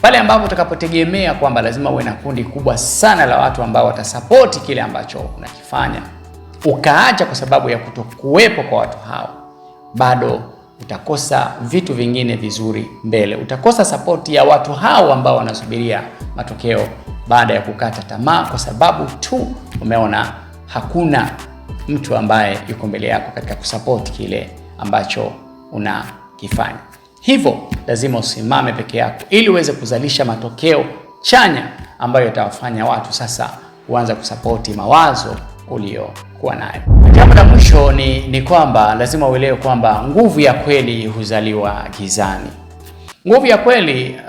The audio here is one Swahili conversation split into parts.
Pale ambapo utakapotegemea kwamba lazima uwe na kundi kubwa sana la watu ambao watasapoti kile ambacho unakifanya, ukaacha kwa sababu ya kutokuwepo kwa watu hao, bado utakosa vitu vingine vizuri mbele. Utakosa sapoti ya watu hao ambao wanasubiria matokeo baada ya kukata tamaa kwa sababu tu umeona hakuna mtu ambaye yuko mbele yako katika kusapoti kile ambacho unakifanya. Hivyo lazima usimame peke yako ili uweze kuzalisha matokeo chanya ambayo yatawafanya watu sasa kuanza kusapoti mawazo uliokuwa nayo. Jambo la mwisho ni kwamba lazima uelewe kwamba nguvu ya kweli huzaliwa gizani. Nguvu ya kweli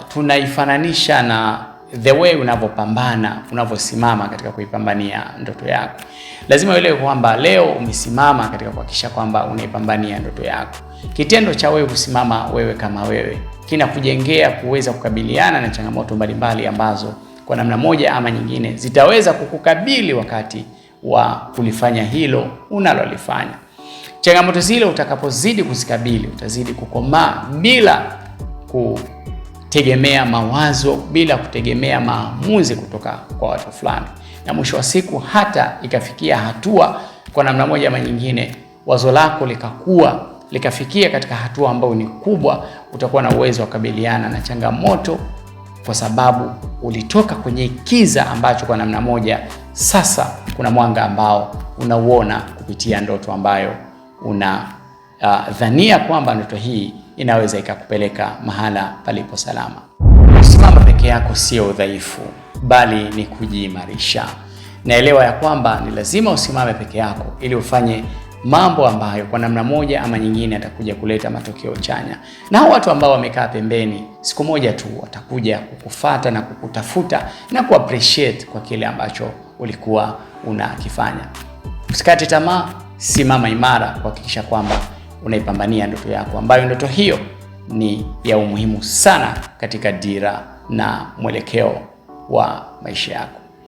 tunaifananisha na the way unavyopambana, unavyosimama katika kuipambania ndoto yako. Lazima uelewe kwamba leo umesimama katika kuhakikisha kwamba unaipambania ndoto yako. Kitendo cha wewe kusimama wewe kama wewe kinakujengea kuweza kukabiliana na changamoto mbalimbali ambazo kwa namna moja ama nyingine zitaweza kukukabili wakati wa kulifanya hilo unalolifanya. Changamoto zile utakapozidi kuzikabili, utazidi kukomaa bila kutegemea mawazo, bila kutegemea maamuzi kutoka kwa watu fulani. Na mwisho wa siku hata ikafikia hatua kwa namna moja ama nyingine wazo lako likakua, likafikia katika hatua ambayo ni kubwa, utakuwa na uwezo wa kukabiliana na changamoto kwa sababu ulitoka kwenye kiza ambacho kwa namna moja sasa kuna mwanga ambao unauona kupitia ndoto ambayo dhania kwamba ndoto hii inaweza ikakupeleka mahala palipo salama. Kusimama peke yako sio udhaifu, bali ni kujiimarisha. Naelewa ya kwamba ni lazima usimame peke yako ili ufanye mambo ambayo kwa namna moja ama nyingine atakuja kuleta matokeo chanya. Na hao watu ambao wamekaa pembeni, siku moja tu watakuja kukufuata na kukutafuta na kuappreciate kwa kile ambacho ulikuwa unakifanya. Usikate tamaa, simama imara kuhakikisha kwamba unaipambania ndoto yako, ambayo ndoto hiyo ni ya umuhimu sana katika dira na mwelekeo wa maisha yako.